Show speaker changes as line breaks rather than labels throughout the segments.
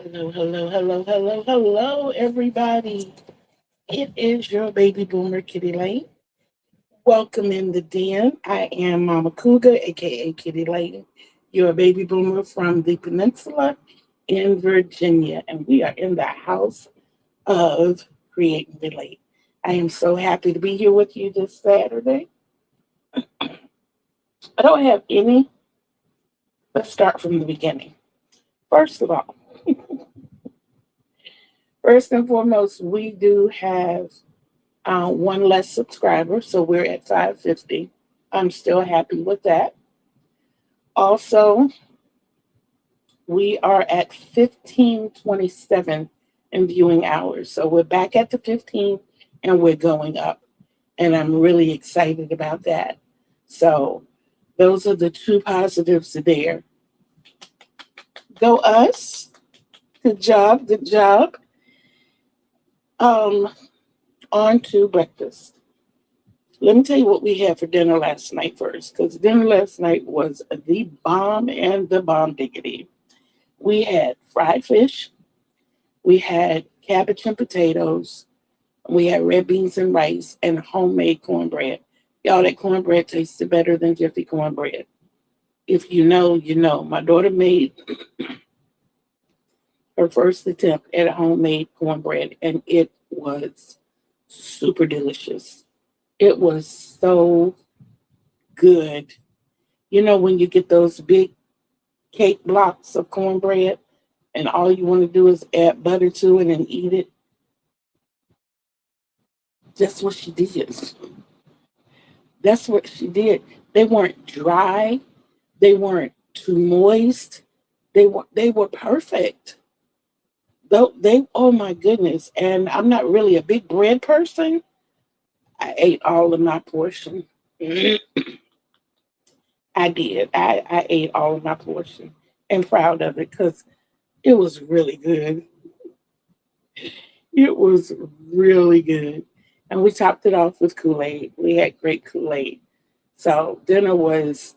Hello, hello, hello, hello, hello, everybody. It is your baby boomer, Kitty Lane. Welcome in the den. I am Mama Cougar, aka Kitty Lane, your baby boomer from the peninsula in Virginia. And we are in the house of Create and Relate. I am so happy to be here with you this Saturday. I don't have any. Let's start from the beginning. First of all, first and foremost, we do have one less subscriber, so we're at 550. I'm still happy with that. Also, we are at 1527 in viewing hours. So we're back at the 15 and we're going up. And I'm really excited about that. So those are the two positives there. Go us. Good job. Good job. Um, on to breakfast. Let me tell you what we had for dinner last night first, because dinner last night was the bomb and the bomb diggity. We had fried fish, we had cabbage and potatoes, we had red beans and rice, and homemade cornbread. Y'all, that cornbread tasted better than Jiffy cornbread. If you know, you know. My daughter made her first attempt at a homemade cornbread, and it was super delicious. It was so good. You know, when you get those big cake blocks of cornbread and all you want to do is add butter to it and eat it, that's what she did. That's what she did. They weren't dry. They weren't too moist. They were perfect. Though they oh my goodness. And I'm not really a big bread person. I ate all of my portion. I did. I ate all of my portion and proud of it because it was really good. It was really good. And we topped it off with Kool-Aid. We had great Kool-Aid. So dinner was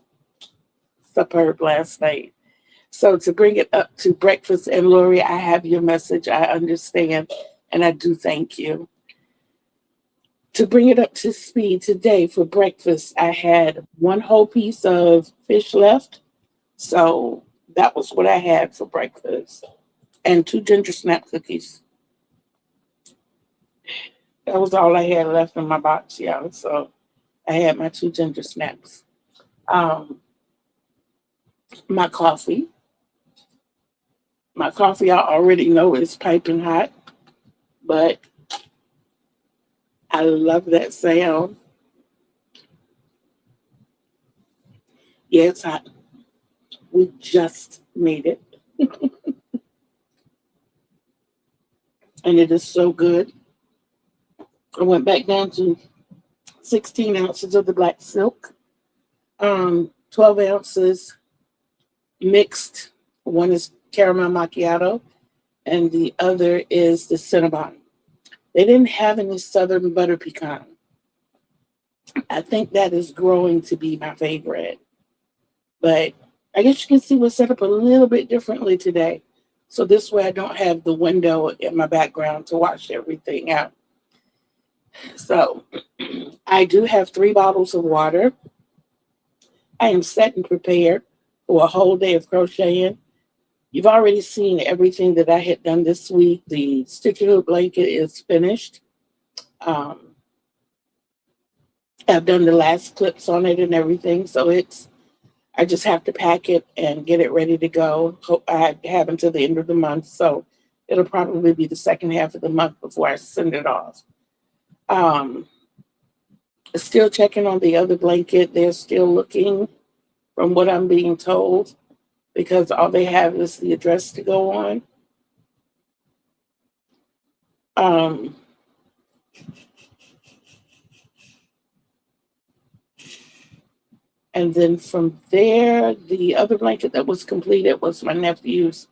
superb last night. So to bring it up to breakfast, and Lori, I have your message. I understand, and I do thank you. To bring it up to speed today for breakfast, I had one whole piece of fish left. So that was what I had for breakfast. And two ginger snap cookies. That was all I had left in my box, yeah. So I had my two ginger snaps. Um, my coffee. My coffee I already know is piping hot, but I love that sound. Yeah, it's hot. We just made it, and it is so good. I went back down to 16 ounces of the black silk, 12 ounces mixed. One is caramel macchiato, and the other is the Cinnabon. They didn't have any Southern butter pecan. I think that is growing to be my favorite. But I guess you can see we're set up a little bit differently today. So this way I don't have the window in my background to watch everything out. So I do have 3 bottles of water. I am set and prepared for a whole day of crocheting. You've already seen everything that I had done this week. The stitcher hook blanket is finished. Um, I've done the last clips on it and everything. So I just have to pack it and get it ready to go. I have until the end of the month. So it'll probably be the second half of the month before I send it off. Um, Still checking on the other blanket. They're still looking from what I'm being told because all they have is the address to go on. Um, and then from there, the other blanket that was completed was my nephew's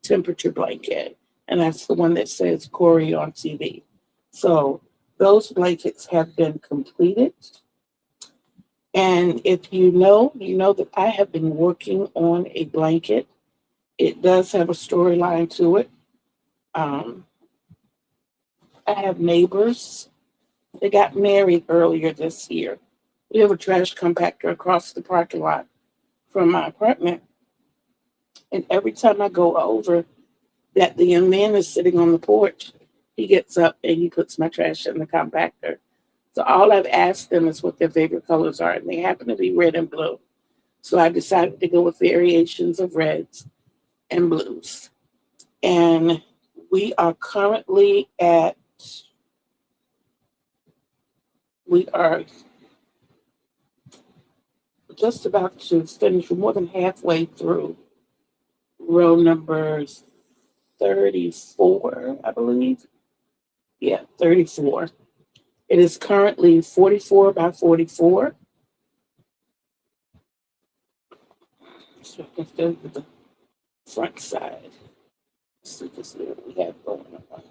temperature blanket. And that's the one that says Corey on TV. So those blankets have been completed. And if you know that I have been working on a blanket It does have a storyline to it. Um, I have neighbors. They got married earlier this year. We have a trash compactor across the parking lot from my apartment. And every time I go over, that the young man is sitting on the porch, he gets up and he puts my trash in the compactor. So all I've asked them is what their favorite colors are, and they happen to be red and blue. So I decided to go with variations of reds and blues. And we are currently at, we are just about to finish, we're more than halfway through row number 34, I believe. Yeah, 34. It is currently 44 by 44. So I can go to the front side. See this here we have going on.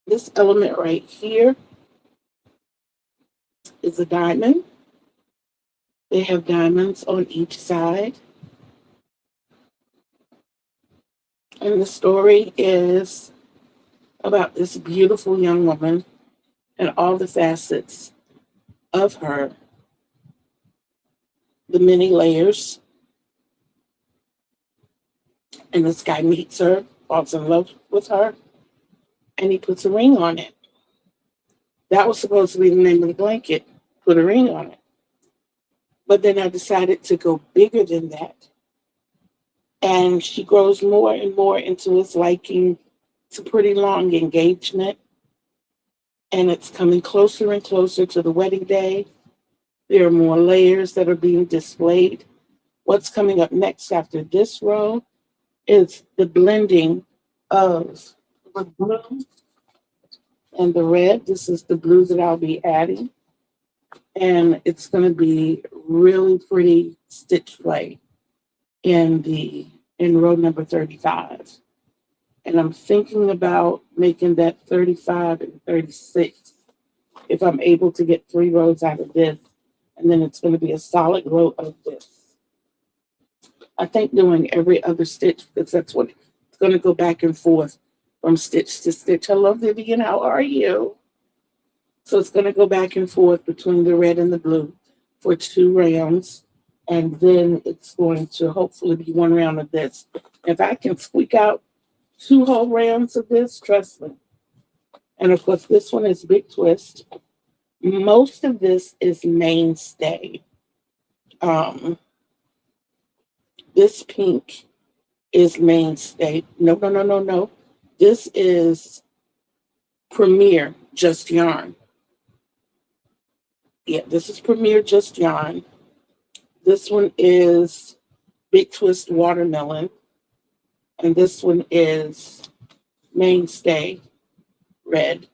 This element right here is a diamond. They have diamonds on each side. And the story is about this beautiful young woman and all the facets of her, the many layers. And this guy meets her, falls in love with her, and he puts a ring on it. That was supposed to be the name of the blanket, put a ring on it. But then I decided to go bigger than that. And she grows more and more into his liking. It's a pretty long engagement. And it's coming closer and closer to the wedding day. There are more layers that are being displayed. What's coming up next after this row is the blending of the blue and the red. This is the blue that I'll be adding. And it's going to be really pretty stitch play in row number 35. And I'm thinking about making that 35 and 36 if I'm able to get 3 rows out of this. And then it's going to be a solid row of this. I think doing every other stitch, because that's what it's going to go back and forth from stitch to stitch. Hello, Vivian, how are you? So it's going to go back and forth between the red and the blue for 2 rounds. And then it's going to hopefully be 1 round of this. If I can squeak out 2 whole rounds of this, trust me. And of course, this one is Big Twist. Most of this is Mainstay. This pink is Mainstay. No. This is Premier Just Yarn. Yeah, this is Premier Just Yarn. This one is Big Twist Watermelon. And this one is Mainstay Red.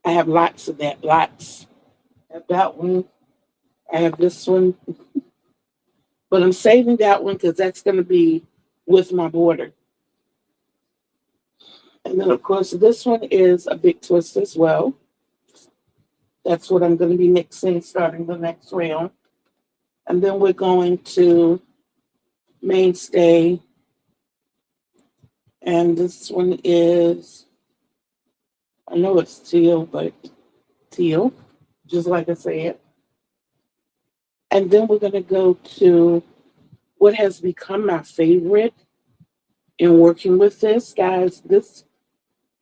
I have lots of that, lots. I have that one. I have this one. But I'm saving that one because that's going to be with my border. And then, of course, this one is a Big Twist as well. That's what I'm going to be mixing starting the next round. And then we're going to Mainstay. And this one is, I know it's teal, but teal, just like I said. And then we're going to go to what has become my favorite in working with this. Guys, this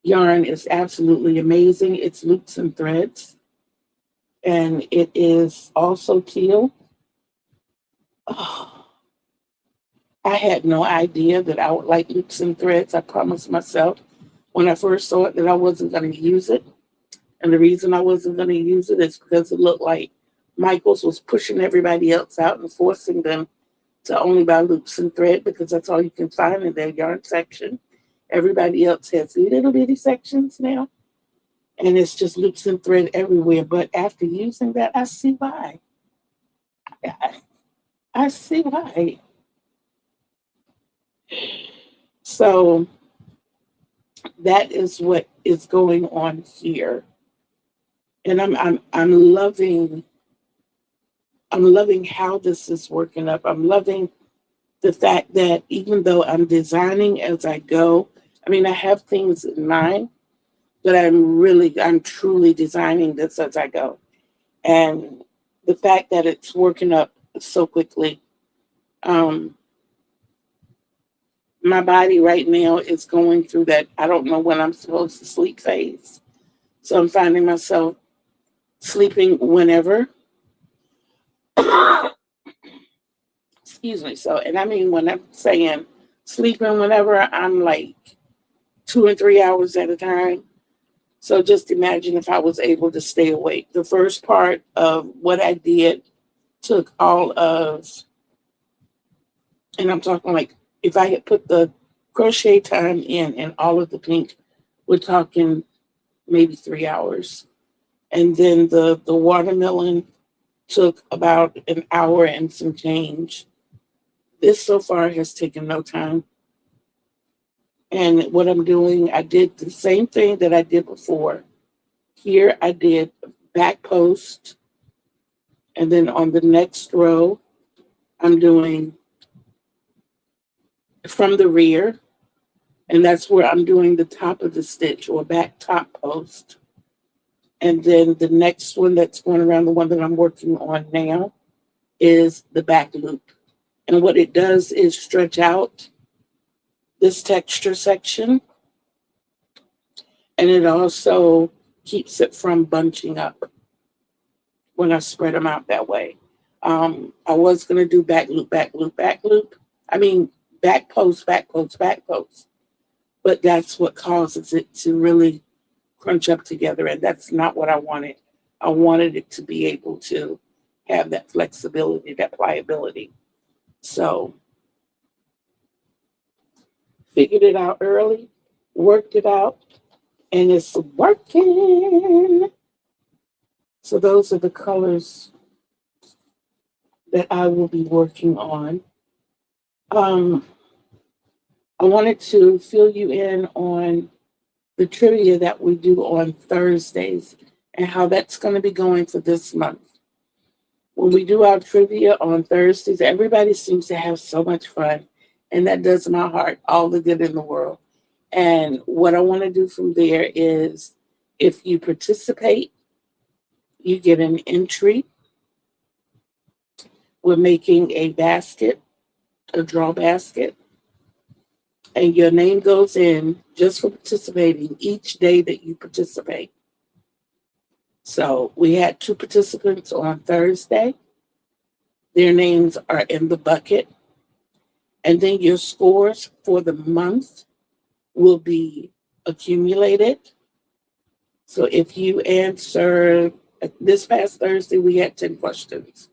yarn is absolutely amazing. It's Loops and Threads. And it is also teal. Oh, I had no idea that I would like Loops and Threads. I promised myself when I first saw it that I wasn't going to use it. And the reason I wasn't going to use it is because it looked like Michaels was pushing everybody else out and forcing them to only buy Loops and Thread because that's all you can find in their yarn section. Everybody else has little bitty sections now. And it's just Loops and Thread everywhere. But after using that, I see why. I see why. So that is what is going on here. And I'm loving I'm loving how this is working up. I'm loving the fact that even though I'm designing as I go, I mean, I have things in mind, but I'm truly designing this as I go. And the fact that it's working up so quickly, um, my body right now is going through that I don't know when I'm supposed to sleep phase. So I'm finding myself sleeping whenever. Excuse me. So, and I mean, when I'm saying sleeping whenever, I'm like 2 and 3 hours at a time. So just imagine if I was able to stay awake. The first part of what I did took all of, and I'm talking like if I had put the crochet time in and all of the pink, we're talking maybe 3 hours. And then the watermelon took about an hour and some change. This so far has taken no time. And what I'm doing, I did the same thing that I did before. Here I did back post, and then on the next row, I'm doing from the rear, and that's where I'm doing the top of the stitch or back top post. And then the next one that's going around, the one that I'm working on now, is the back loop. And what it does is stretch out this texture section, and it also keeps it from bunching up when I spread them out that way. I was going to do back loop, back loop, back loop. I mean, back post, back post, back post. But that's what causes it to really crunch up together. And that's not what I wanted. I wanted it to be able to have that flexibility, that pliability. So figured it out early, worked it out, and it's working. So those are the colors that I will be working on. Um, I wanted to fill you in on the trivia that we do on Thursdays and how that's going to be going for this month. When we do our trivia on Thursdays, everybody seems to have so much fun, and that does my heart all the good in the world. And what I want to do from there is if you participate, you get an entry. We're making a basket, a draw basket, and your name goes in just for participating each day that you participate. So we had 2 participants on Thursday. Their names are in the bucket. And then your scores for the month will be accumulated. So if you answer, this past Thursday, we had 10 questions.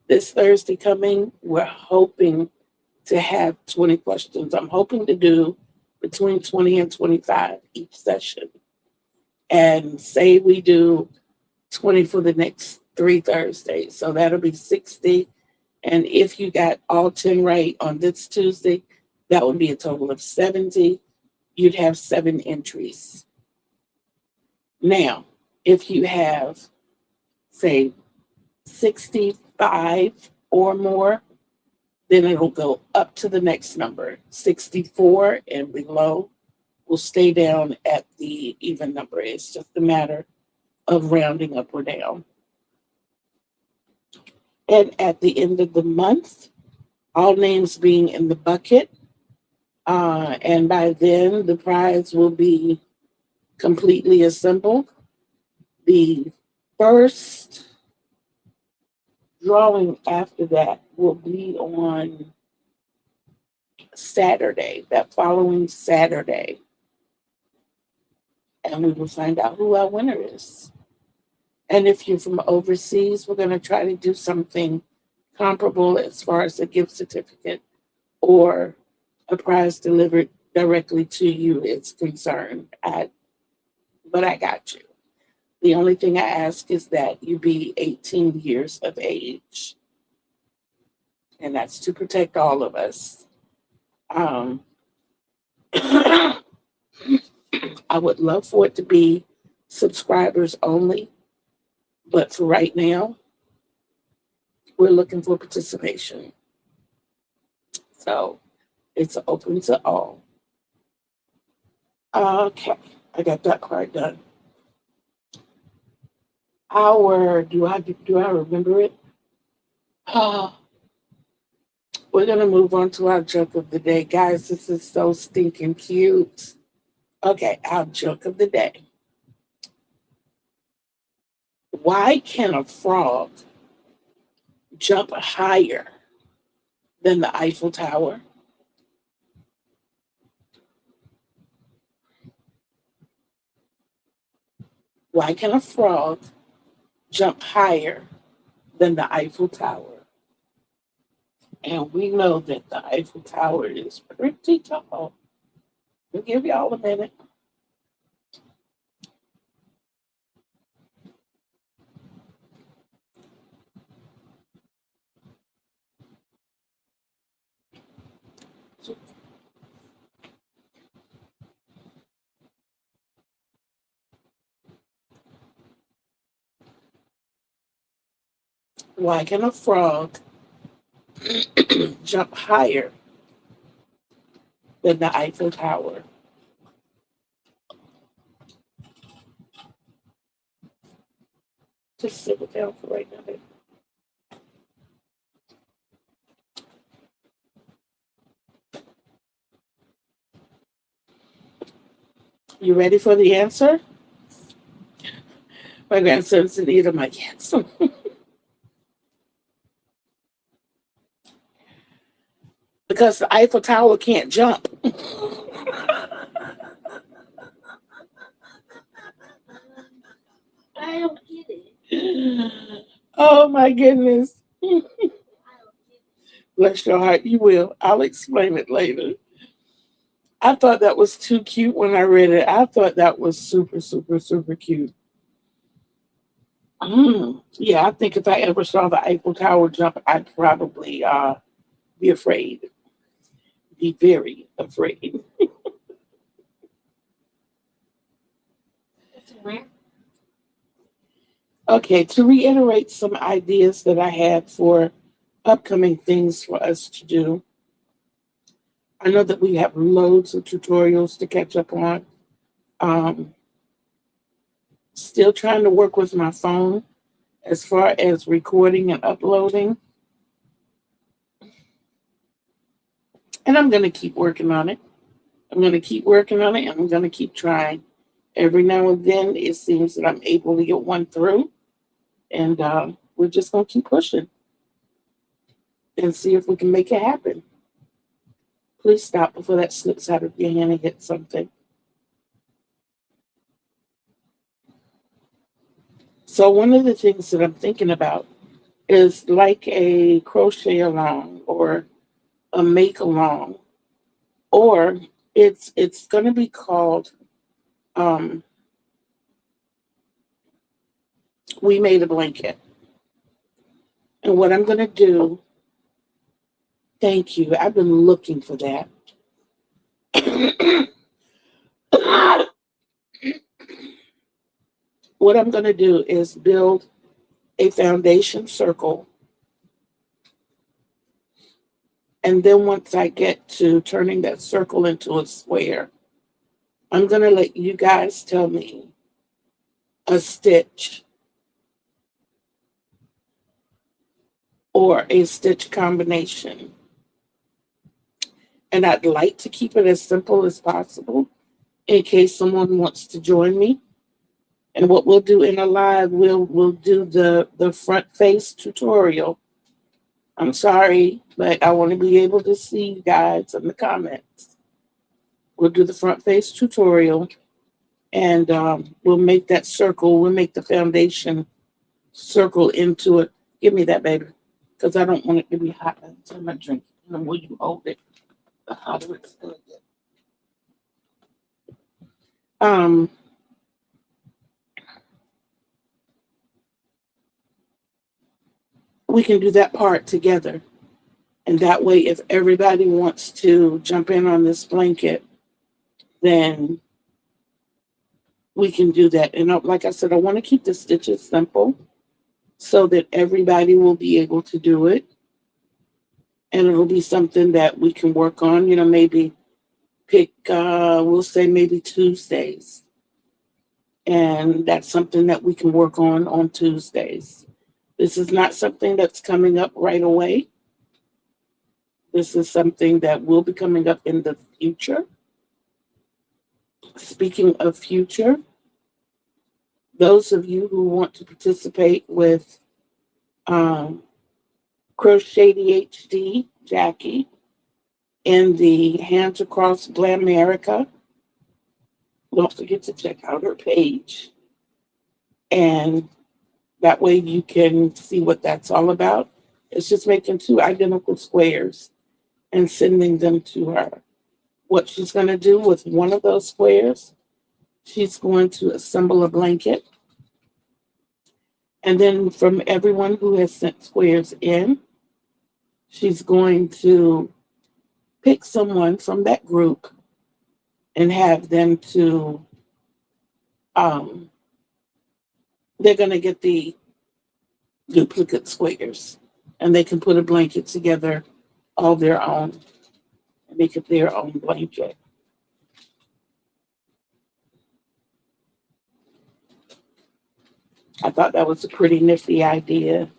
This Thursday coming, we're hoping to have 20 questions. I'm hoping to do between 20 and 25 each session. And say we do 20 for the next 3 Thursdays. So that'll be 60. And if you got all 10 right on this Tuesday, that would be a total of 70. You'd have 7 entries. Now, if you have, say, 65 or more, then it'll go up to the next number. 64 and below will stay down at the even number. It's just a matter of rounding up or down. And at the end of the month, all names being in the bucket, and by then the prize will be completely assembled. The first drawing after that will be on Saturday, that following Saturday. And we will find out who our winner is. And if you're from overseas, we're going to try to do something comparable as far as a gift certificate or a prize delivered directly to you is concerned. But I got you. The only thing I ask is that you be 18 years of age. And that's to protect all of us. I would love for it to be subscribers only. But for right now, we're looking for participation. So it's open to all. Okay, I got that part done. Do I remember it? Uh, we're gonna move on to our joke of the day, guys. This is so stinking cute. Okay, our joke of the day. Why can a frog jump higher than the Eiffel Tower? Why can a frog jump higher than the Eiffel Tower? And we know that the Eiffel Tower is pretty tall. We'll give y'all a minute. Why can a frog jump higher than the Eiffel Tower? Just sit it down for right now. Baby. You ready for the answer? My grandson's in need of my yes. Because the Eiffel Tower can't jump.
I don't get it.
Oh my goodness.
I don't get it.
Bless your heart, you will. I'll explain it later. I thought that was too cute when I read it. I thought that was super, super, super cute. Yeah, I think if I ever saw the Eiffel Tower jump, I'd probably be afraid. Be very afraid.
It's rare.
Okay, to reiterate some ideas that I had for upcoming things for us to do. I know that we have loads of tutorials to catch up on. Um, Still trying to work with my phone as far as recording and uploading. And I'm going to keep working on it. I'm going to keep working on it and I'm going to keep trying. Every now and then, it seems that I'm able to get one through. And we're just going to keep pushing and see if we can make it happen. Please stop before that slips out of your hand and hits something. So, one of the things that I'm thinking about is like a crochet along or a make along, or it's going to be called um, We Made a Blanket. And what I'm going to do, thank you, I've been looking for that. What I'm going to do is build a foundation circle. And then once I get to turning that circle into a square, I'm going to let you guys tell me a stitch or a stitch combination. And I'd like to keep it as simple as possible in case someone wants to join me. And what we'll do in a live, we'll do the front face tutorial. I'm sorry, but I want to be able to see you guys in the comments. We'll do the front face tutorial and we'll make that circle. We'll make the foundation circle into it. Give me that, baby, because I don't want it to be hot until I'm drinking. And the more you hold it, the hotter it's going to get. Um, we can do that part together. And that way, if everybody wants to jump in on this blanket, then we can do that. And like I said, I want to keep the stitches simple. so that everybody will be able to do it. And it'll be something that we can work on, maybe pick, we'll say maybe Tuesdays. And that's something that we can work on Tuesdays. This is not something that's coming up right away. This is something that will be coming up in the future. Speaking of future, those of you who want to participate with um, Crochet HD Jackie in the Hands Across Glamerica, don't forget to check out her page. And that way you can see what that's all about. It's just making two identical squares and sending them to her. What she's going to do with one of those squares, she's going to assemble a blanket. And then from everyone who has sent squares in, she's going to pick someone from that group and have them to, um, they're going to get the duplicate squares and they can put a blanket together all their own and make it their own blanket. I thought that was a pretty nifty idea.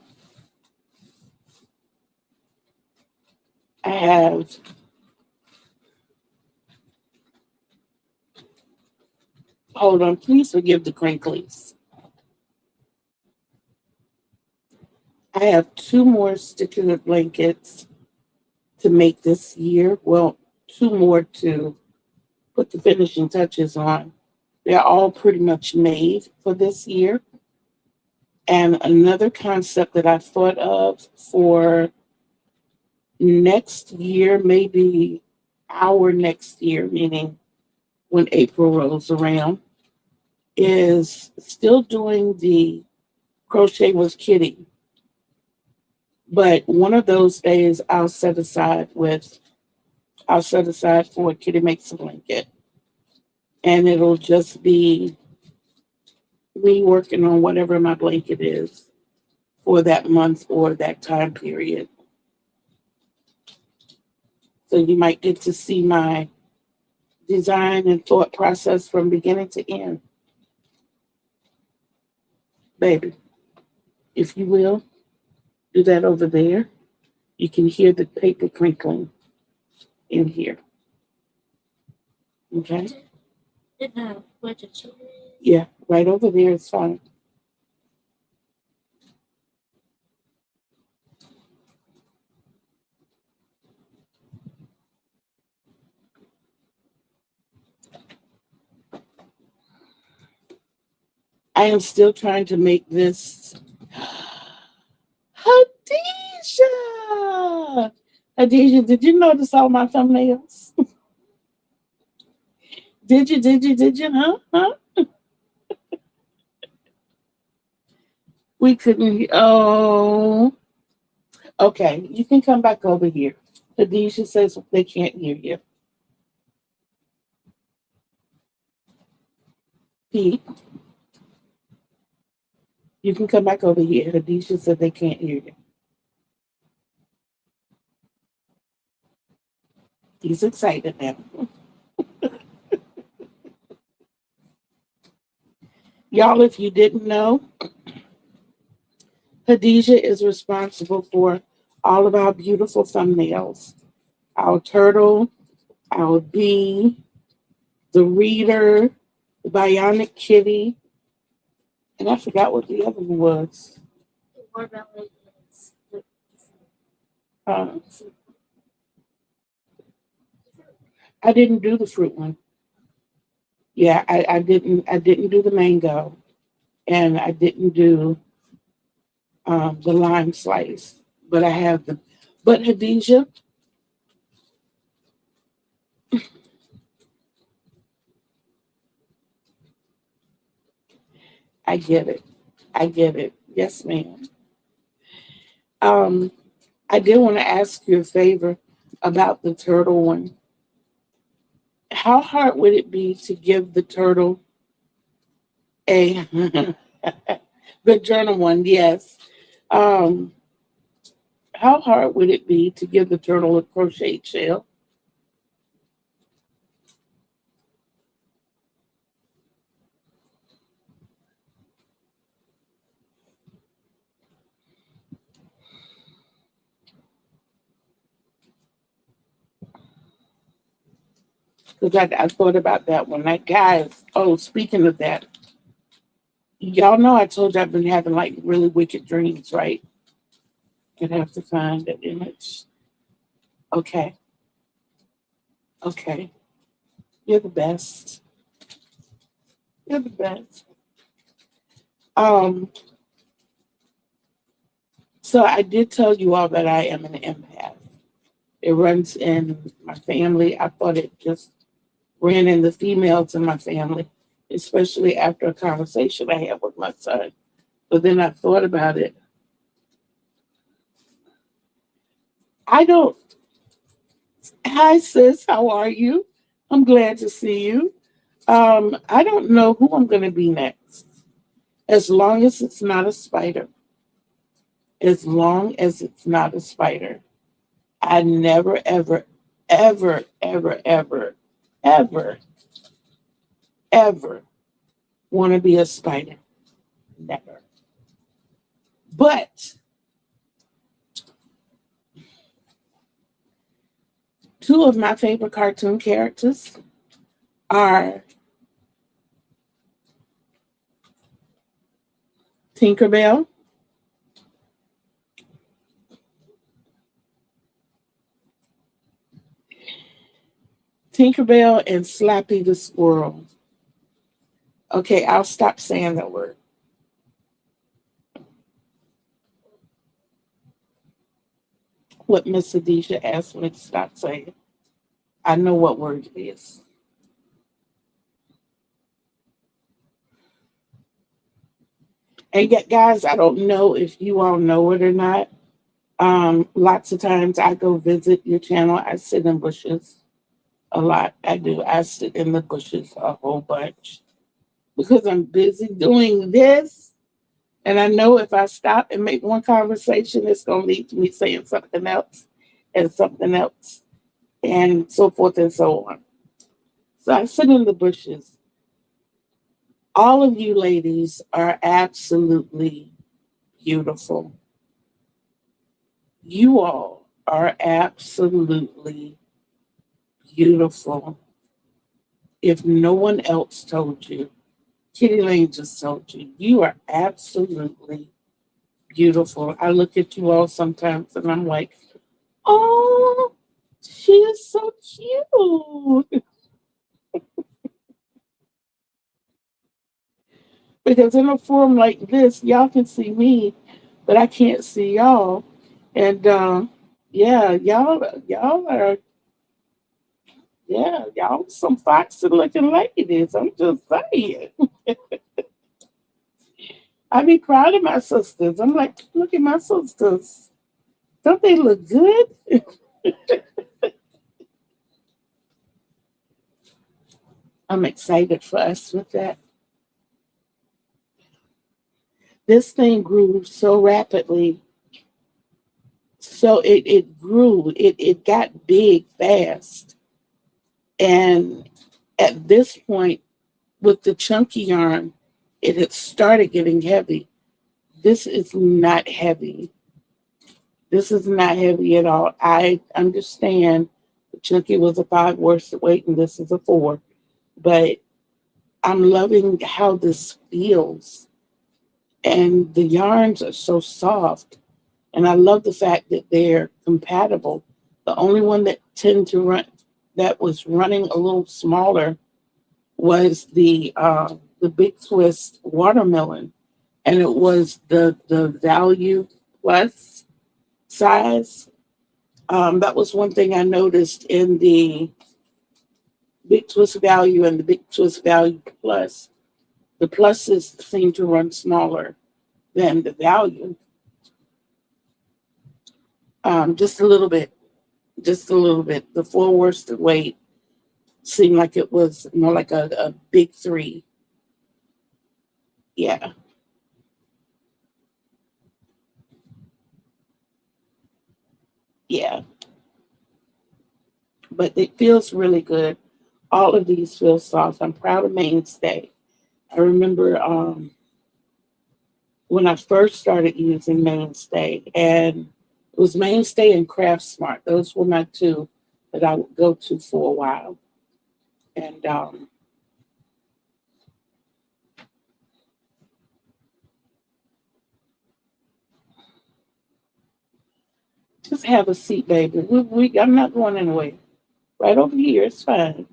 I have hold on, please forgive the crinklies. I have two more sticker blankets to make this year. Well, two more to put the finishing touches on. They're all pretty much made for this year. And another concept that I thought of for next year, maybe our next year, meaning when April rolls around, is still doing the Crochet with Kitty. But one of those days I'll set aside for Kitty Makes a Blanket. And it'll just be me working on whatever my blanket is for that month or that time period. So you might get to see my design and thought process from beginning to end. Baby, if you will, do that over there. You can hear the paper crinkling in here. Okay? Yeah, right over there is fine. I am still trying to make this. Hadisha! Hadisha, did you notice all my thumbnails? Did you? Huh? We couldn't. Oh, okay. You can come back over here. Hadisha says they can't hear you. Pete, you can come back over here. Hadisha said they can't hear you. He's excited now. Y'all, if you didn't know, Hadisha is responsible for all of our beautiful thumbnails. Our turtle, our bee, the reader, the bionic kitty, and I forgot what the other one was. Uh, I didn't do the fruit one. Yeah, I didn't do the mango, and I didn't do the lime slice, but I have them. But Hadijah, I get it. I get it. Yes, ma'am. Um, I did want to ask you a favor about the turtle one. How hard would it be to give the turtle a The journal one, yes. Um, how hard would it be to give the journal a crochet shell? Because I thought about that one. Like, guys, oh, speaking of that, y'all know I told you I've been having like really wicked dreams, right? I'd have to find the image. Okay, okay. You're the best. You're the best. Um, so I did tell you all that I am an empath. It runs in my family. I thought it just ran in the females in my family, especially after a conversation I had with my son. But then I thought about it. I don't. Hi, sis. How are you? I'm glad to see you. I don't know who I'm going to be next. As long as it's not a spider. As long as it's not a spider. I never, ever, ever, ever, ever, ever, ever want to be a spider. Never. But two of my favorite cartoon characters are Tinkerbell, Tinkerbell and Slappy the Squirrel. Okay, I'll stop saying that word. What Miss Adisha asked me to stop saying. I know what word it is. And yet, guys, I don't know if you all know it or not. Lots of times I go visit your channel. I sit in bushes a lot. I do. I sit in the bushes a whole bunch because I'm busy doing this. And I know if I stop and make one conversation, it's going to lead to me saying something else and something else and so forth and so on. So I sit in the bushes. All of you ladies are absolutely beautiful. You all are absolutely beautiful. If no one else told you, Kitty Lane just told you, you are absolutely beautiful. I look at you all sometimes and I'm like, oh, she is so cute. Because in a forum like this, y'all can see me, but I can't see y'all. And yeah, y'all are yeah, y'all some foxy looking ladies. I'm just saying. I be proud of my sisters. I'm like, look at my sisters. Don't they look good? I'm excited for us with that. This thing grew so rapidly. So it grew. It got big fast. And at this point, with the chunky yarn, it had started getting heavy. This is not heavy. This is not heavy at all. I understand the chunky was a 5 worsted weight and this is a 4, but I'm loving how this feels. And the yarns are so soft. And I love the fact that they're compatible. The only one that tend to run that was running a little smaller was the Big Twist watermelon, and it was the value plus size. That was one thing I noticed in the Big Twist value and the Big Twist value plus. The pluses seem to run smaller than the value, just a little bit, just a little bit. The 4 worsted weight seemed like it was more like a big 3. Yeah. Yeah, but it feels really good. All of these feel soft. I'm proud of Mainstay. I remember when I first started using Mainstay, and it was Mainstay and Craft Smart. Those were my two that I would go to for a while. And just have a seat, baby. I'm not going anywhere. Right over here, it's fine.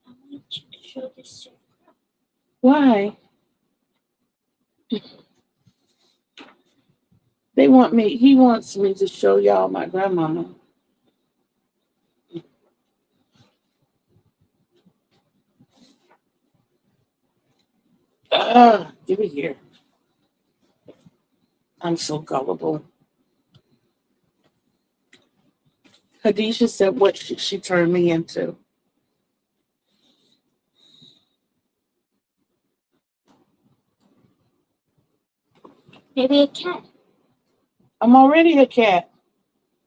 I want you to show this to
Why? They want me. He wants me to show y'all my grandmama. Give it here. I'm so gullible. Khadijah said what she turned me into.
maybe a cat.
I'm already a cat.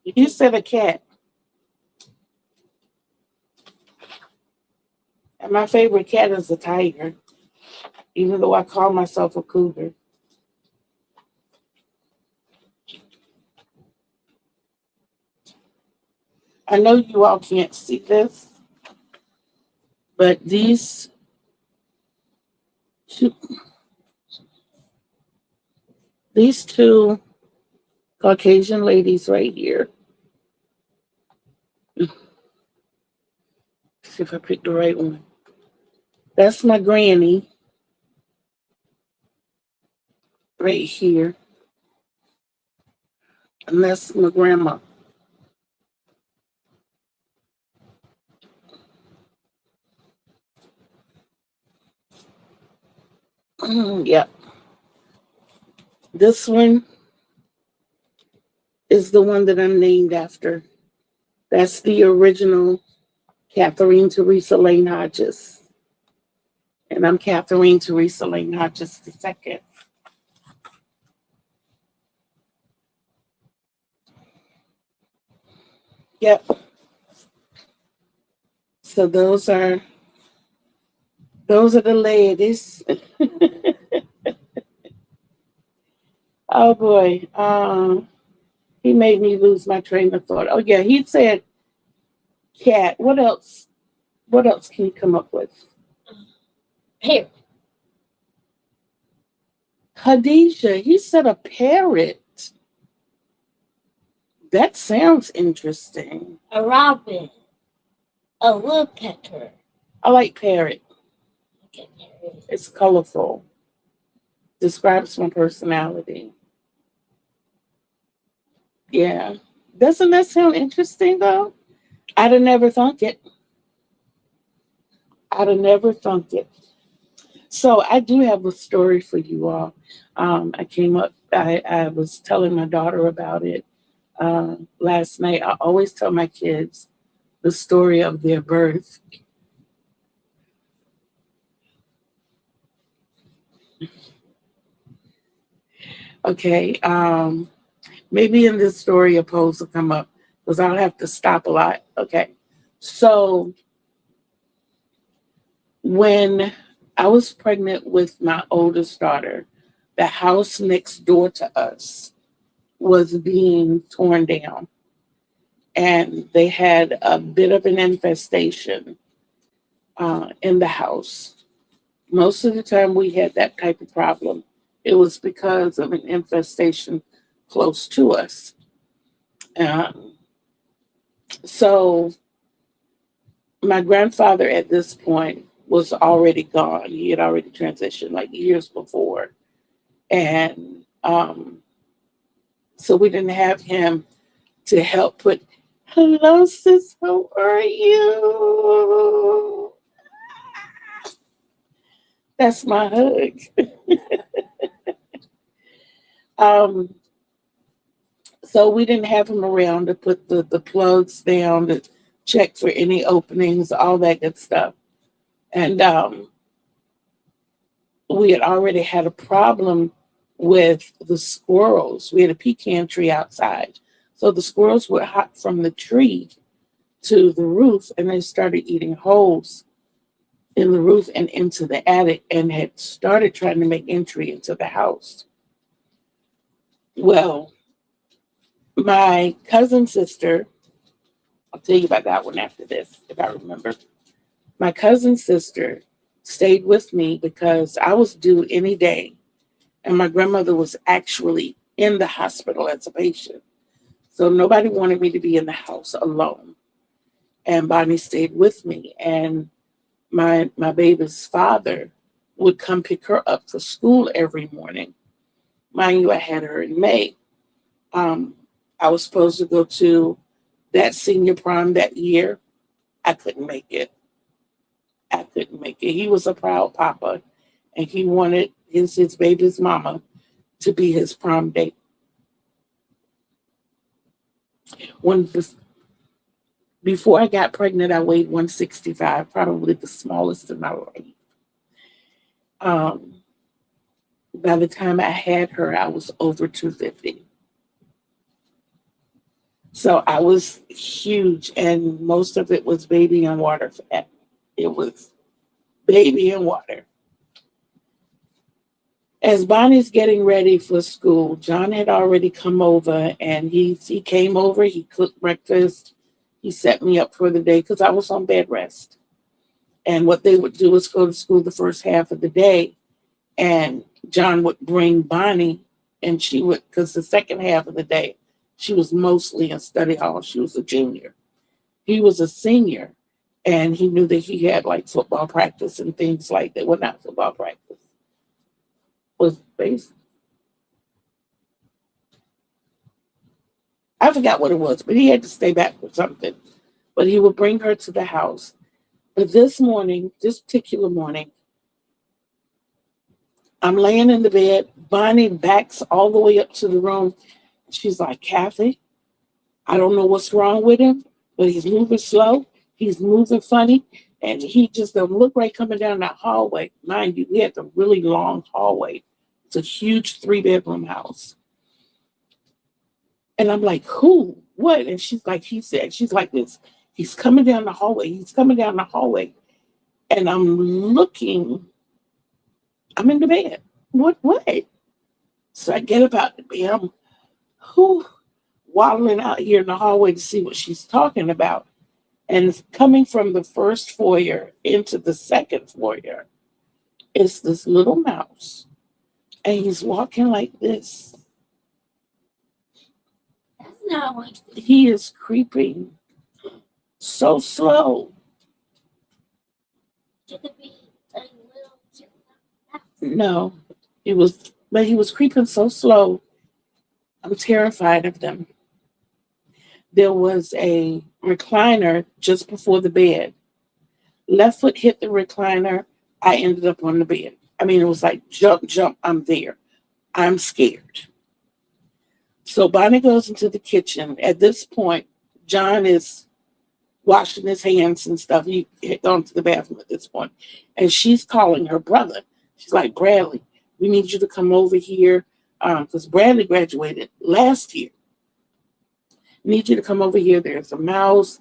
You said a cat. And my favorite cat is a tiger, even though I call myself a cougar. I know you all can't see this, but two, these two Caucasian ladies right here. See if I picked the right one. That's my granny right here. And that's my grandma. Yep. This one is the one that I'm named after. That's the original Catherine Teresa Lane Hodges. And I'm Catherine Teresa Lane Hodges II. Yep. So those are the ladies. Oh boy. He made me lose my train of thought. Oh yeah, he said cat. What else? What else can you come up with?
Here,
Khadijah, he said a parrot. That sounds interesting.
a robin, a woodpecker.
I like parrot.
Okay, there it is.
It's colorful. Describes my personality. Yeah. Doesn't that sound interesting though? I'd have never thunk it. I'd have never thunk it. So I do have a story for you all. I came up, I was telling my daughter about it last night. I always tell my kids the story of their birth. Okay. Maybe in this story a pose will come up because I'll have to stop a lot. Okay. So when I was pregnant with my oldest daughter, the house next door to us was being torn down, and they had a bit of an infestation in the house. Most of the time, we had that type of problem. It was because of an infestation close to us. Um, so, my grandfather at this point was already gone. He had already transitioned like years before. And so we didn't have him to help put, hello, sis, how are you? That's my hug. um, so we didn't have him around to put the plugs down, to check for any openings, all that good stuff. And we had already had a problem with the squirrels. We had a pecan tree outside. So the squirrels would hop from the tree to the roof, and they started eating holes in the roof and into the attic, and had started trying to make entry into the house. Well, my cousin sister, I'll tell you about that one after this, if I remember. My cousin sister stayed with me because I was due any day, and my grandmother was actually in the hospital as a patient. So nobody wanted me to be in the house alone. And Bonnie stayed with me. And my baby's father would come pick her up for school every morning. Mind you, I had her in May. Um, I was supposed to go to that senior prom that year. I couldn't make it. I couldn't make it. He was a proud papa, and he wanted his baby's mama to be his prom date. When before I got pregnant, I weighed 165, probably the smallest in my life. Um, by the time I had her, I was over 250. So I was huge, and most of it was baby and water fat. It was baby and water. As Bonnie's getting ready for school, John had already come over, and he came over, he cooked breakfast, he set me up for the day because I was on bed rest. And what they would do is go to school the first half of the day, and John would bring Bonnie, and she would, because the second half of the day, she was mostly in study hall. She was a junior. He was a senior, and he knew that he had like football practice and things like that. Well, not football practice, was base. I forgot what it was, but he had to stay back for something. But he would bring her to the house. But this morning, this particular morning, I'm laying in the bed. Bonnie backs all the way up to the room. She's like, Kathy, I don't know what's wrong with him, but he's moving slow. He's moving funny. And he just don't look right coming down that hallway. Mind you, we had a really long hallway. It's a huge 3-bedroom house. And I'm like, who? What? And she's like, he said, she's like this. He's coming down the hallway. He's coming down the hallway. And I'm looking, I'm in the bed. What? So I get up out the bed. I'm who waddling out here in the hallway to see what she's talking about. And it's coming from the first foyer into the second foyer. It's this little mouse. And he's walking like this.
That's not what
He is creeping so slow.
should be a little kid.
No, but he was creeping so slow. I'm terrified of them. There was a recliner just before the bed. Left foot hit the recliner. I ended up on the bed. I mean, it was like jump, jump, I'm there. I'm scared. So Bonnie goes into the kitchen. At this point, John is washing his hands and stuff. He had gone to the bathroom at this point. And she's calling her brother. She's like, Bradley, we need you to come over here. Because Bradley graduated last year. Need you to come over here. There's a mouse.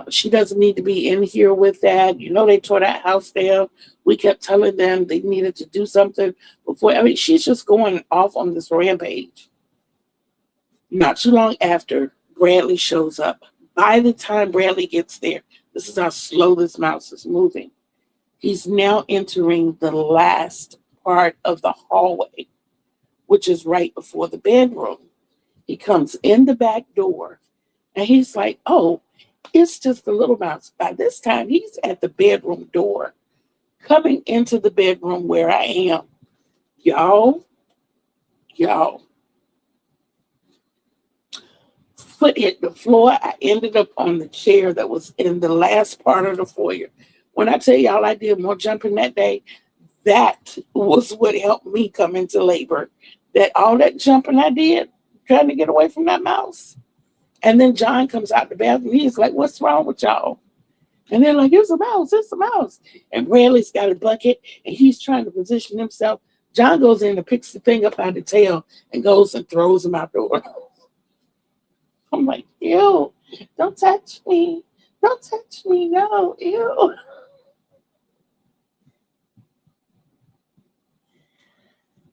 She doesn't need to be in here with that. You know, they tore that house down. We kept telling them they needed to do something before. I mean, she's just going off on this rampage. Not too long after, Bradley shows up. By the time Bradley gets there, this is how slow this mouse is moving. He's now entering the last part of the hallway, which is right before the bedroom. He comes in the back door, and he's like, oh, it's just a little mouse. By this time, he's at the bedroom door, coming into the bedroom where I am. Y'all, foot hit the floor. I ended up on the chair that was in the last part of the foyer. When I tell y'all I did more jumping that day, that was what helped me come into labor. That all that jumping I did, trying to get away from that mouse. And then John comes out the bathroom. He's like, what's wrong with y'all? And they're like, it's a mouse. And Bradley's got a bucket, and he's trying to position himself. John goes in and picks the thing up out of the tail and goes and throws him out the door. I'm like, ew, don't touch me. Don't touch me. No, ew.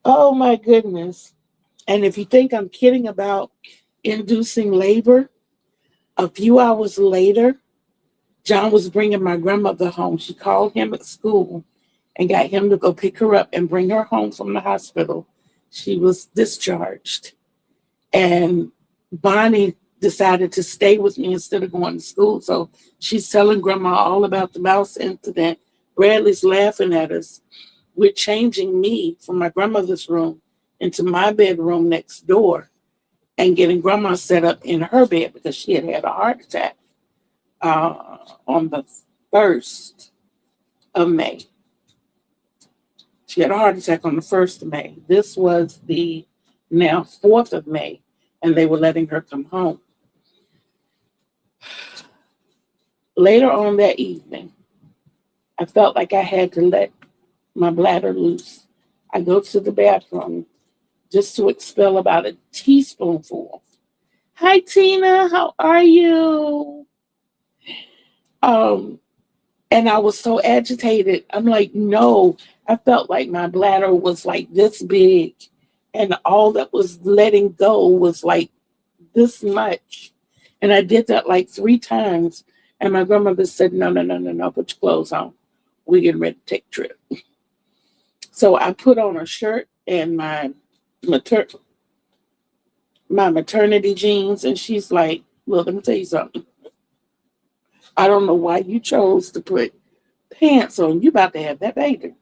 Oh my goodness. And if you think I'm kidding about inducing labor, a few hours later, John was bringing my grandmother home. She called him at school and got him to go pick her up and bring her home from the hospital. She was discharged. And Bonnie decided to stay with me instead of going to school. So she's telling grandma all about the mouse incident. Bradley's laughing at us. We're changing me from my grandmother's room into my bedroom next door and getting grandma set up in her bed because she had had a heart attack on the 1st of May. She had a heart attack on the 1st of May. This was the now 4th of May, and they were letting her come home. Later on that evening, I felt like I had to let my bladder loose. I go to the bathroom just to expel about a teaspoonful. Hi, Tina, how are you? And I was so agitated. I'm like, no, I felt like my bladder was like this big, and all that was letting go was like this much. And I did that like 3 times. And my grandmother said, no, no, no, no, no, put your clothes on. We're getting ready to take a trip. So I put on a shirt and my maternity jeans. And she's like, well, let me tell you something. I don't know why you chose to put pants on. You about to have that baby.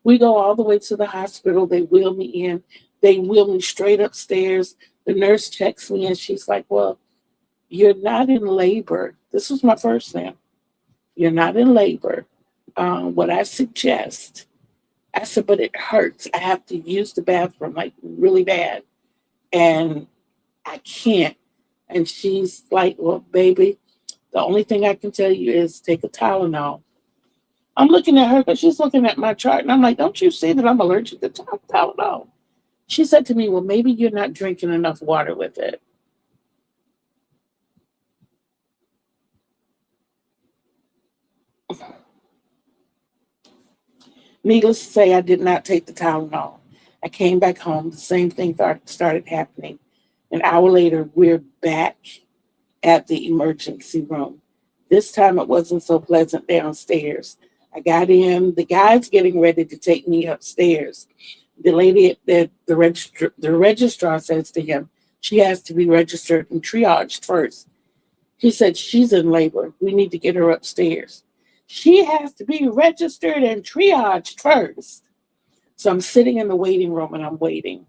We go all the way to the hospital. They wheel me in. They wheel me straight upstairs. The nurse checks me and she's like, well, you're not in labor. This was my first name. You're not in labor. What I suggest, I said, but it hurts. I have to use the bathroom like really bad. And I can't. And she's like, well, baby, the only thing I can tell you is take a Tylenol. I'm looking at her because she's looking at my chart. And I'm like, don't you see that I'm allergic to Tylenol? She said to me, well, maybe you're not drinking enough water with it. Needless to say, I did not take the Tylenol. I came back home. The same thing started happening. An hour later, we're back at the emergency room. This time it wasn't so pleasant downstairs. I got in. The guy's getting ready to take me upstairs. The lady at the registrar says to him, she has to be registered and triaged first. He said, she's in labor. We need to get her upstairs. She has to be registered and triaged first. So I'm sitting in the waiting room and I'm waiting.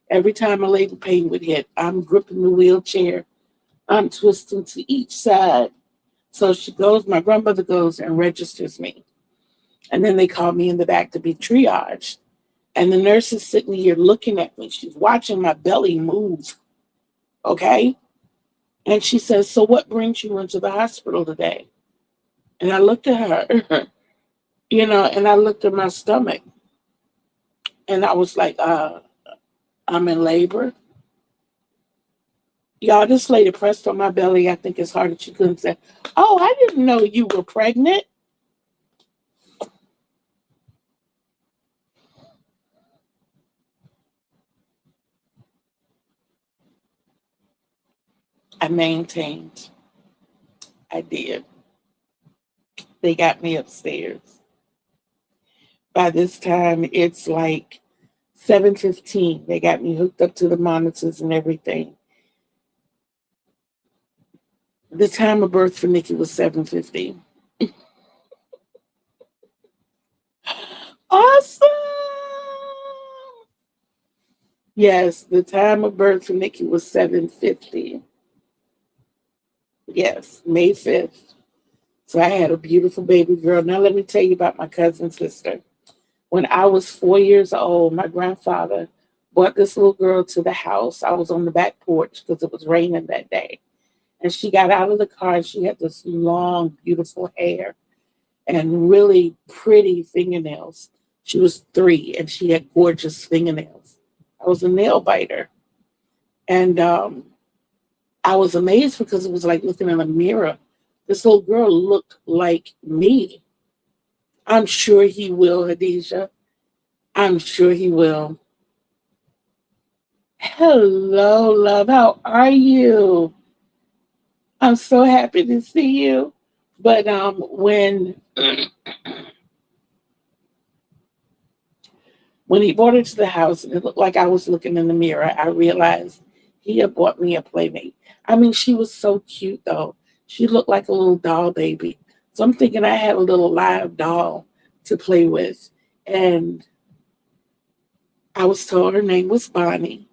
Every time a labor pain would hit, I'm gripping the wheelchair. I'm twisting to each side. So my grandmother goes and registers me. And then they call me in the back to be triaged. And the nurse is sitting here looking at me. She's watching my belly move. Okay? And she says, so what brings you into the hospital today? And I looked at her, and I looked at my stomach. And I was like, I'm in labor. Y'all, this lady pressed on my belly, I think as hard as she could, and said, oh, I didn't know you were pregnant. I maintained. I did. They got me upstairs. By this time, it's like 7:15. They got me hooked up to the monitors and everything. The time of birth for Nikki was 7:15. Awesome! Yes, the time of birth for Nikki was 7:50. Yes, May 5th. So I had a beautiful baby girl. Now let me tell you about my cousin's sister. When I was 4 years old, my grandfather brought this little girl to the house. I was on the back porch because it was raining that day. And she got out of the car and she had this long, beautiful hair and really pretty fingernails. She was 3 and she had gorgeous fingernails. I was a nail biter. And I was amazed because it was like looking in a mirror. This little girl looked like me. I'm sure he will, Hadijah. I'm sure he will. Hello, love. How are you? I'm so happy to see you. But when he brought her to the house and it looked like I was looking in the mirror, I realized he had bought me a playmate. I mean, she was so cute though. She looked like a little doll baby. So I'm thinking I had a little live doll to play with. And I was told her name was Bonnie.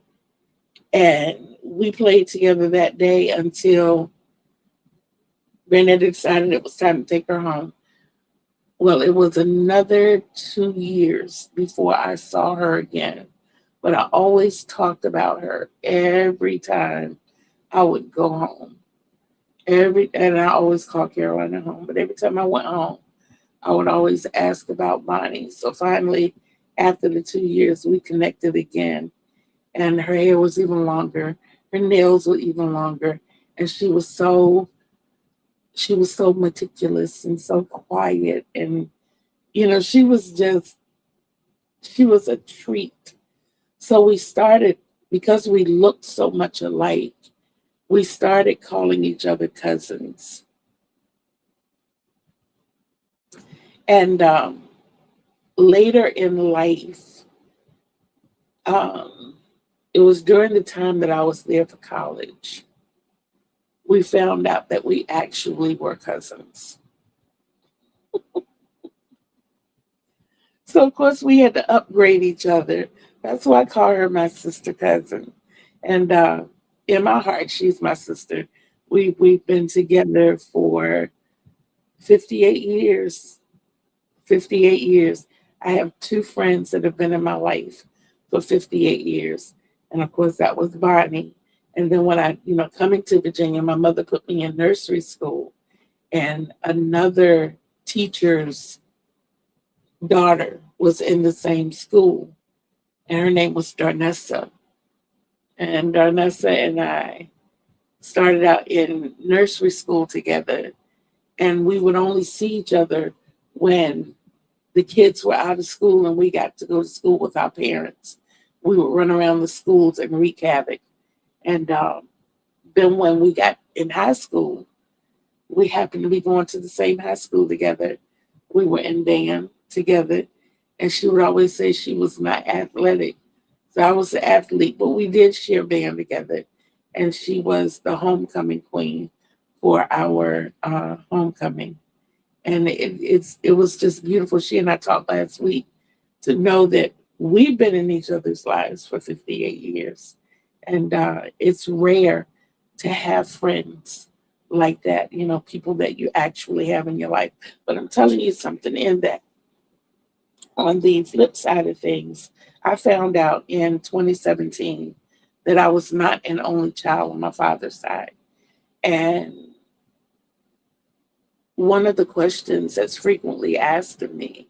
And we played together that day until Brenda decided it was time to take her home. Well, it was another 2 years before I saw her again. But I always talked about her every time I would go home. And I always called Carolina home. But every time I went home, I would always ask about Bonnie. So finally, after the 2 years, we connected again. And her hair was even longer. Her nails were even longer. And she was so meticulous and so quiet. And, she was a treat. So we started, because we looked so much alike, we started calling each other cousins. And later in life, um, it was during the time that I was there for college, we found out that we actually were cousins. So, of course, we had to upgrade each other. That's why I call her my sister cousin. And in my heart, she's my sister. We've been together for 58 years. 58 years. I have two friends that have been in my life for 58 years. And of course, that was Barney. And then when coming to Virginia, my mother put me in nursery school, and another teacher's daughter was in the same school, and her name was Darnessa. And Darnessa and I started out in nursery school together, and we would only see each other when the kids were out of school and we got to go to school with our parents. We would run around the schools and wreak havoc. And then when we got in high school, we happened to be going to the same high school together. We were in band together, and she would always say she was not athletic. So I was an athlete, but we did share band together. And she was the homecoming queen for our homecoming. And it was just beautiful. She and I talked last week to know that we've been in each other's lives for 58 years. And it's rare to have friends like that, people that you actually have in your life. But I'm telling you something in that, on the flip side of things, I found out in 2017 that I was not an only child on my father's side. And one of the questions that's frequently asked of me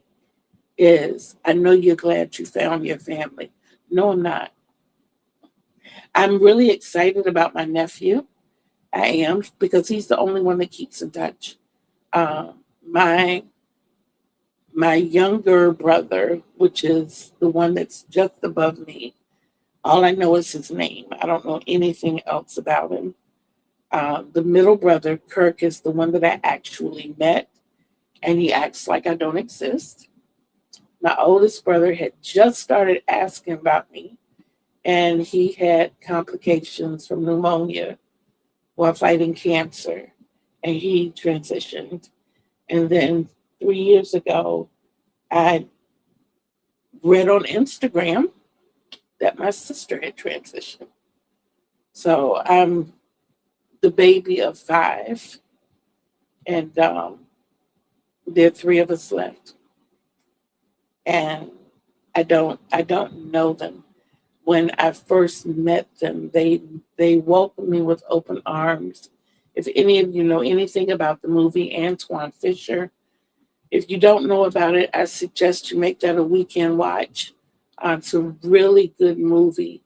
is, I know you're glad you found your family. No, I'm not. I'm really excited about my nephew. I am, because he's the only one that keeps in touch. My younger brother, which is the one that's just above me, all I know is his name. I don't know anything else about him. The middle brother, Kirk, is the one that I actually met, and he acts like I don't exist. My oldest brother had just started asking about me, and he had complications from pneumonia while fighting cancer, and he transitioned. And then 3 years ago, I read on Instagram that my sister had transitioned. So I'm the baby of five, and there are three of us left. And I don't know them. When I first met them, they welcomed me with open arms. If any of you know anything about the movie Antoine Fisher, if you don't know about it, I suggest you make that a weekend watch. It's a really good movie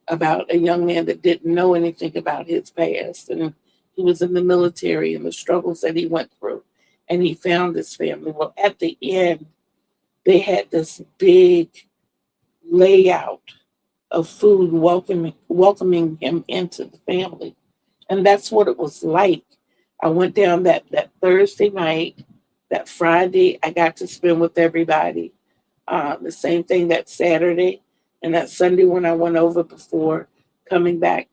about a young man that didn't know anything about his past. And he was in the military and the struggles that he went through. And he found his family. Well, at the end, they had this big layout of food welcoming him into the family. And that's what it was like. I went down that Thursday night, that Friday, I got to spend with everybody. The same thing that Saturday and that Sunday when I went over before coming back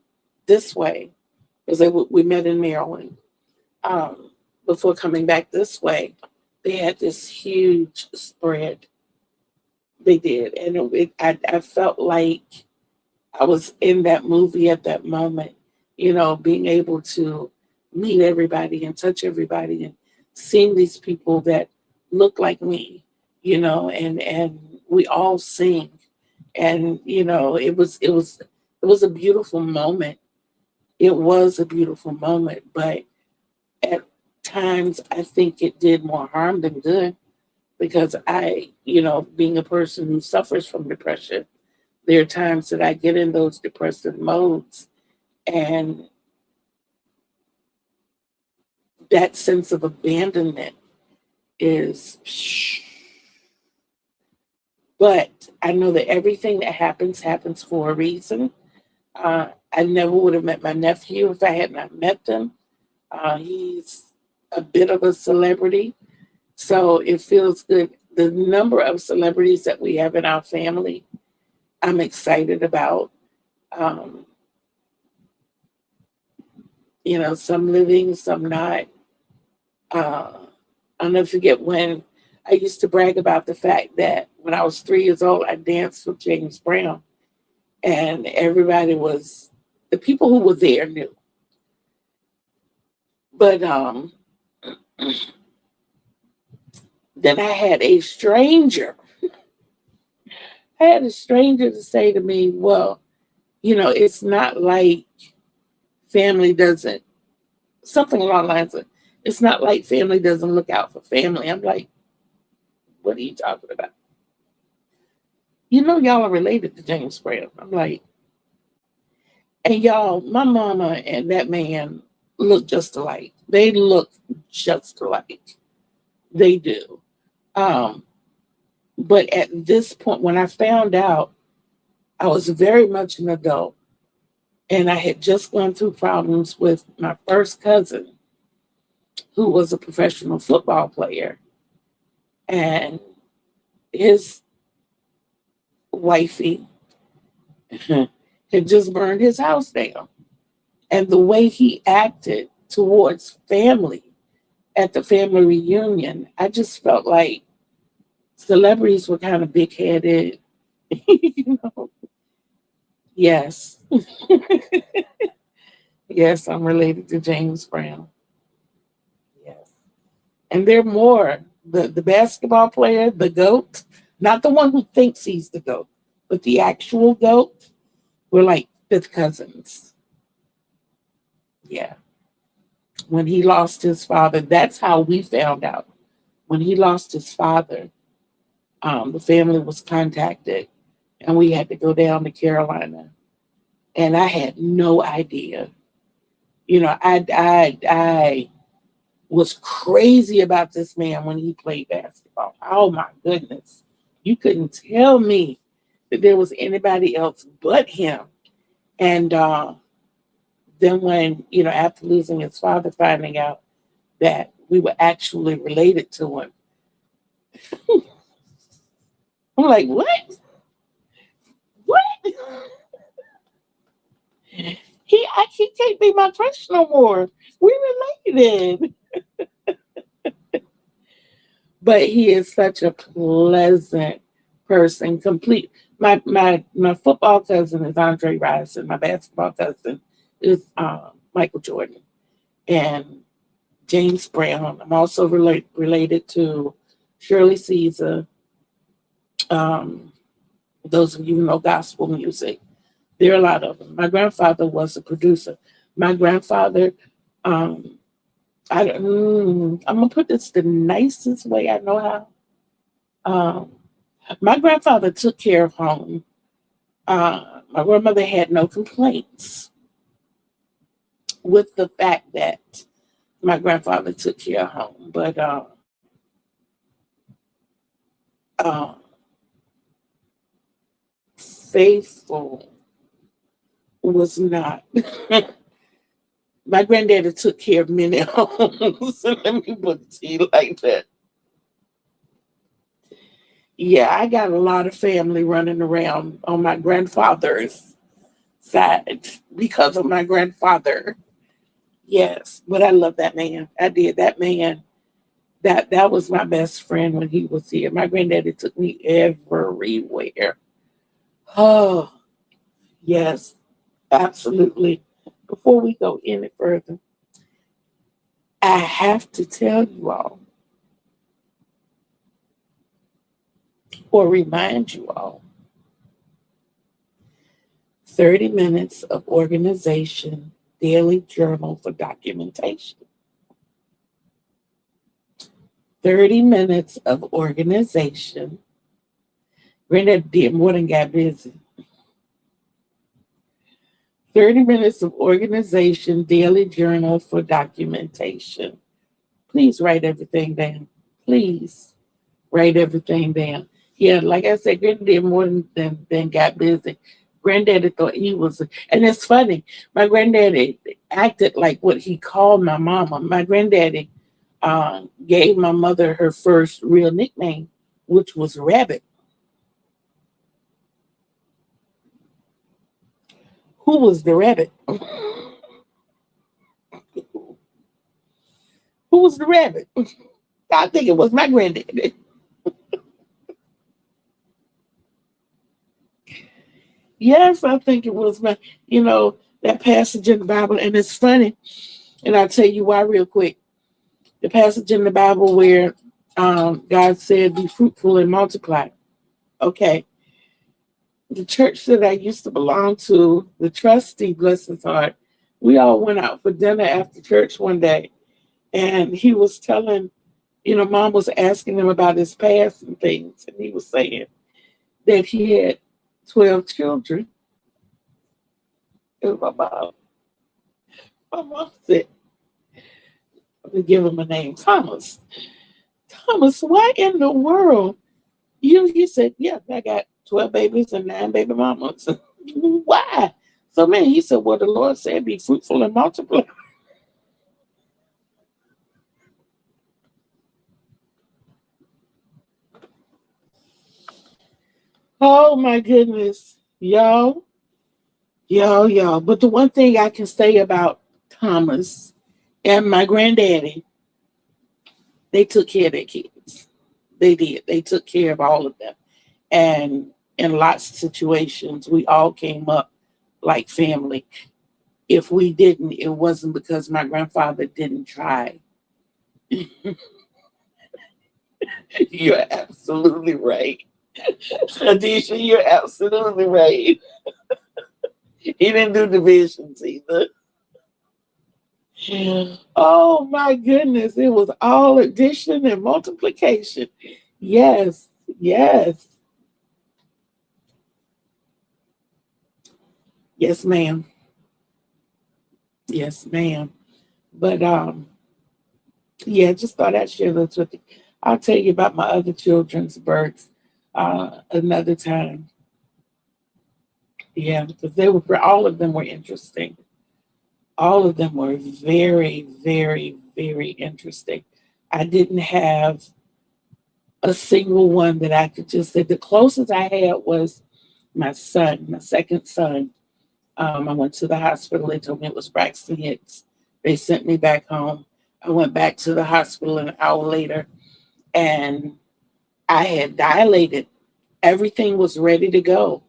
this way, because we met in Maryland. Before coming back this way, they had this huge spread. They did, and I felt like I was in that movie at that moment. Being able to meet everybody and touch everybody and seeing these people that look like me, and we all sing, and it was a beautiful moment. It was a beautiful moment, but at times I think it did more harm than good because being a person who suffers from depression, there are times that I get in those depressive modes and that sense of abandonment is, but I know that everything that happens for a reason. I never would have met my nephew if I had not met him. He's a bit of a celebrity, so it feels good. The number of celebrities that we have in our family, I'm excited about. Um, some living, some not. I'll never forget when I used to brag about the fact that when I was 3 years old, I danced with James Brown, and the people who were there knew. But then I had a stranger to say to me, well, it's not like family doesn't, something along the lines of, it's not like family doesn't look out for family. I'm like, what are you talking about? Y'all are related to James Brown. I'm like, and y'all, my mama and that man look just alike. They look just alike. They do. Um, but at this point, when I found out, I was very much an adult and I had just gone through problems with my first cousin, who was a professional football player, and his wifey had just burned his house down. And the way he acted towards family at the family reunion, I just felt like celebrities were kind of big headed. you know? Yes. Yes, I'm related to James Brown. Yes. And there are more. The basketball player, the GOAT, not the one who thinks he's the GOAT, but the actual GOAT, we're like fifth cousins. Yeah. When he lost his father, that's how we found out. When he lost his father, the family was contacted and we had to go down to Carolina. And I had no idea. I was crazy about this man when he played basketball. Oh my goodness. You couldn't tell me that there was anybody else but him. And then when, after losing his father, finding out that we were actually related to him, I'm like, what? What? He can't be my crush no more. We related. But he is such a pleasant person. Complete. My football cousin is Andre Rice, and my basketball cousin is Michael Jordan and James Brown. I'm also related to Shirley Caesar. Um, those of you who know gospel music, there are a lot of them. My grandfather was a producer. My grandfather, um, I'm gonna put this the nicest way I know how. My grandfather took care of home. My grandmother had no complaints with the fact that my grandfather took care of home, but uh, faithful was not. My granddaddy took care of many homes. Let me put it to you like that. Yeah, I got a lot of family running around on my grandfather's side because of my grandfather. Yes, but I love that man. I did. That man, that was my best friend when he was here. My granddaddy took me everywhere. Oh, yes, absolutely. Before we go any further, I have to tell you all or remind you all 30 minutes of organization, daily journal for documentation. 30 minutes of organization. Granddad did more than got busy. 30 minutes of organization, daily journal for documentation. Please write everything down. Please write everything down. Yeah, like I said, Granddad did more than got busy. Granddaddy thought he was, and it's funny, my granddaddy acted like what he called my mama. My granddaddy gave my mother her first real nickname, which was Rabbit. Who was the rabbit? Who was the rabbit? I think it was my granddaddy. Yes, I think it was my, that passage in the Bible. And it's funny, and I'll tell you why real quick. The passage in the Bible where God said, be fruitful and multiply. Okay. The church that I used to belong to, the trustee, bless his heart, we all went out for dinner after church one day. And he was telling, mom was asking him about his past and things. And he was saying that he had 12 children. It was my mom. My mom said, I'm going to give him a name, Thomas. Thomas, why in the world? He said, yeah, I got 12 babies and 9 baby mamas. Why? So, man, he said, well, the Lord said, be fruitful and multiply. Oh, my goodness. Y'all. But the one thing I can say about Thomas and my granddaddy, they took care of their kids. They did. They took care of all of them. And in lots of situations, we all came up like family. If we didn't, it wasn't because my grandfather didn't try. You're absolutely right. Adisha, you're absolutely right. He didn't do divisions either. Oh my goodness. It was all addition and multiplication. Yes, yes, yes, ma'am. Yes, ma'am. But yeah, just thought I'd share those with you. I'll tell you about my other children's births another time. Yeah, because all of them were interesting. All of them were very, very, very interesting. I didn't have a single one that I could just say. The closest I had was my son, my second son. I went to the hospital. They told me it was Braxton Hicks. They sent me back home. I went back to the hospital an hour later, and I had dilated. Everything was ready to go,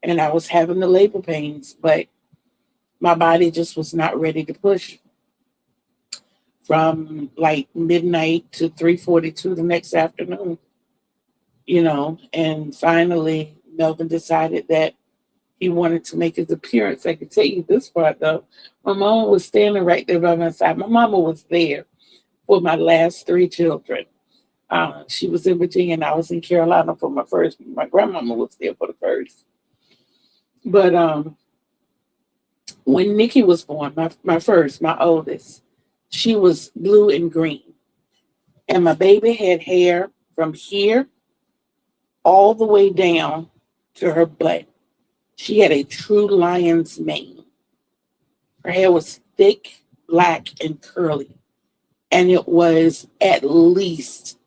and I was having the labor pains, but my body just was not ready to push from like midnight to 3:42 the next afternoon, and finally Melvin decided that he wanted to make his appearance. I could tell you this part though. My mama was standing right there by my side. My mama was there for my last 3 children. She was in Virginia and I was in Carolina for my first. My grandmama was there for the first. But when Nikki was born, my oldest, she was blue and green. And my baby had hair from here all the way down to her butt. She had a true lion's mane. Her hair was thick, black, and curly. And it was at least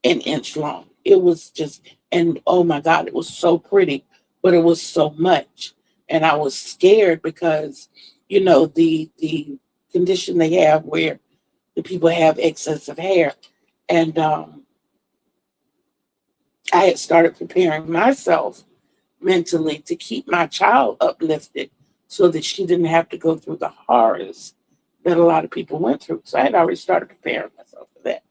an inch long. It was just, and oh my God, it was so pretty, but it was so much. And I was scared because, the condition they have where the people have excessive hair. And I had started preparing myself mentally to keep my child uplifted so that she didn't have to go through the horrors that a lot of people went through. So I had already started preparing myself for that.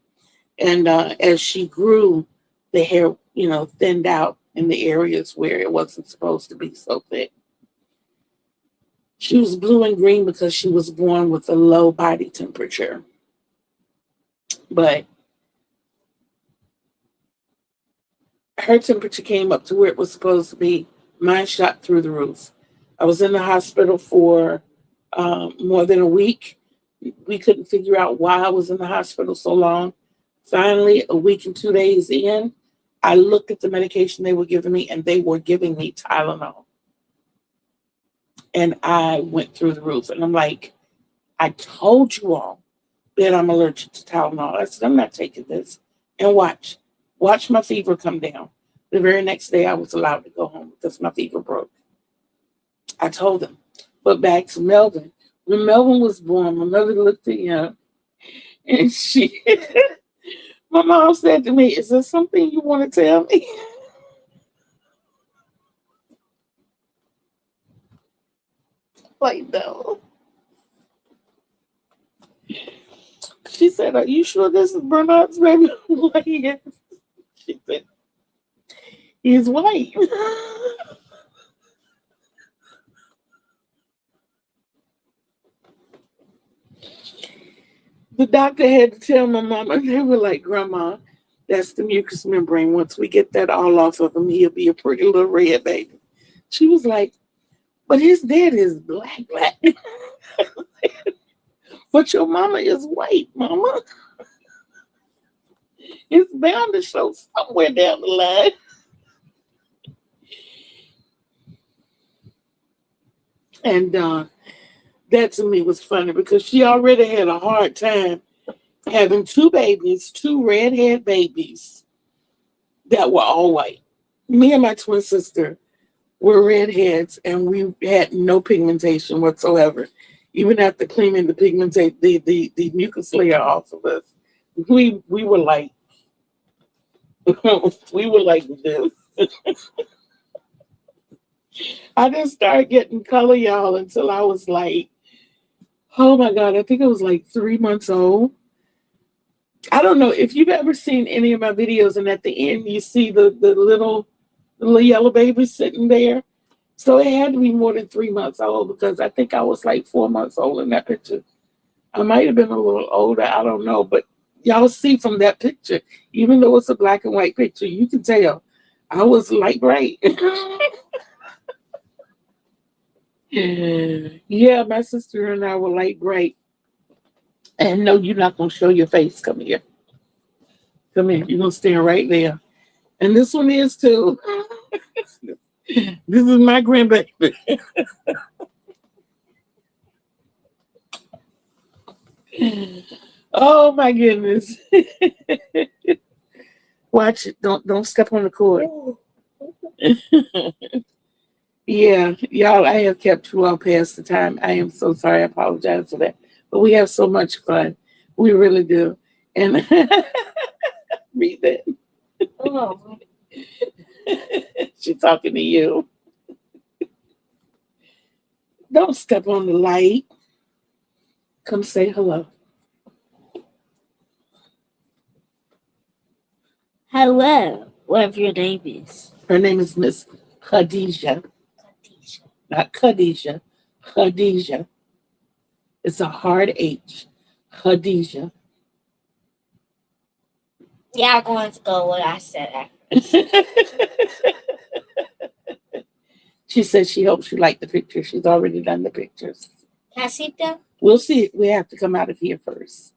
And as she grew, the hair, thinned out in the areas where it wasn't supposed to be so thick. She was blue and green because she was born with a low body temperature. But her temperature came up to where it was supposed to be. Mine shot through the roof. I was in the hospital for more than a week. We couldn't figure out why I was in the hospital so long. Finally, a week and 2 days in, I looked at the medication they were giving me, and they were giving me Tylenol. And I went through the roof. And I'm like, I told you all that I'm allergic to Tylenol. I said, I'm not taking this. And watch my fever come down. The very next day, I was allowed to go home because my fever broke. I told them. But back to Melvin. When Melvin was born, my mother looked at him, and my mom said to me, is there something you want to tell me? Like, no. She said, are you sure this is Bernard's baby? Like, yes. She said, he's white. The doctor had to tell my mom, and they were like, Grandma, that's the mucous membrane. Once we get that all off of him, he'll be a pretty little red baby. She was like, but his dad is black. But your mama is white, Mama. It's bound to show somewhere down the line. And that to me was funny because she already had a hard time having two babies, two redhead babies that were all white. Me and my twin sister were redheads, and we had no pigmentation whatsoever. Even after cleaning the pigmentation, the mucus layer off of us, we were like, we were like this. I didn't start getting color, y'all, until I was like, oh my God, I think I was like 3 months old. I don't know if you've ever seen any of my videos, and at the end you see the little yellow baby sitting there. So it had to be more than 3 months old because I think I was like 4 months old in that picture. I might have been a little older, I don't know, but y'all see from that picture, even though it's a black and white picture, you can tell I was light bright. Yeah, my sister and I were light bright. And no, you're not gonna show your face. Come here. Come here. You're gonna stand right there. And this one is too. This is my grandbaby. Oh my goodness. Watch it. Don't step on the cord. Yeah, y'all, I have kept you all past the time. I am so sorry. I apologize for that. But we have so much fun. We really do. And read that.
Oh,
She's talking to you. Don't step on the light. Come say hello.
hello, whatever your name is.
Her name is Miss Khadijah,
Khadijah.
not Khadijah. Khadijah. It's a hard H. Khadijah.
Yeah, I'm going to go what I said.
She says she hopes you like the pictures. She's already done the pictures.
Can I see them?
We'll see. We have to come out of here first.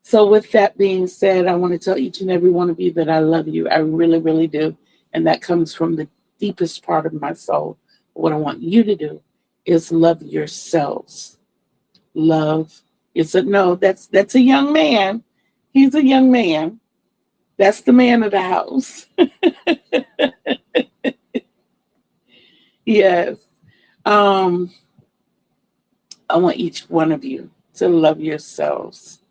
So with that being said, I want to tell each and every one of you that I love you. I really, really do. And that comes from the deepest part of my soul. What I want you to do is love yourselves. Love. That's a young man. He's a young man. That's the man of the house. Yes. I want each one of you to love yourselves.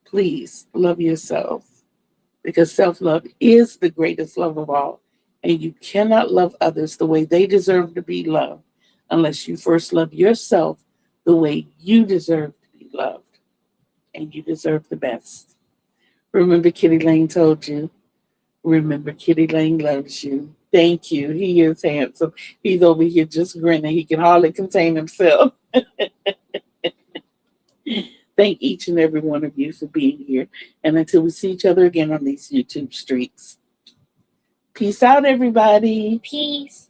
Please love yourself, because self-love is the greatest love of all. And you cannot love others the way they deserve to be loved unless you first love yourself the way you deserve to be loved. And you deserve the best. Remember, Kitty Lane told you. Remember, Kitty Lane loves you. Thank you. He is handsome. He's over here just grinning. He can hardly contain himself. Thank each and every one of you for being here. And until we see each other again on these YouTube streets. Peace out, everybody.
Peace.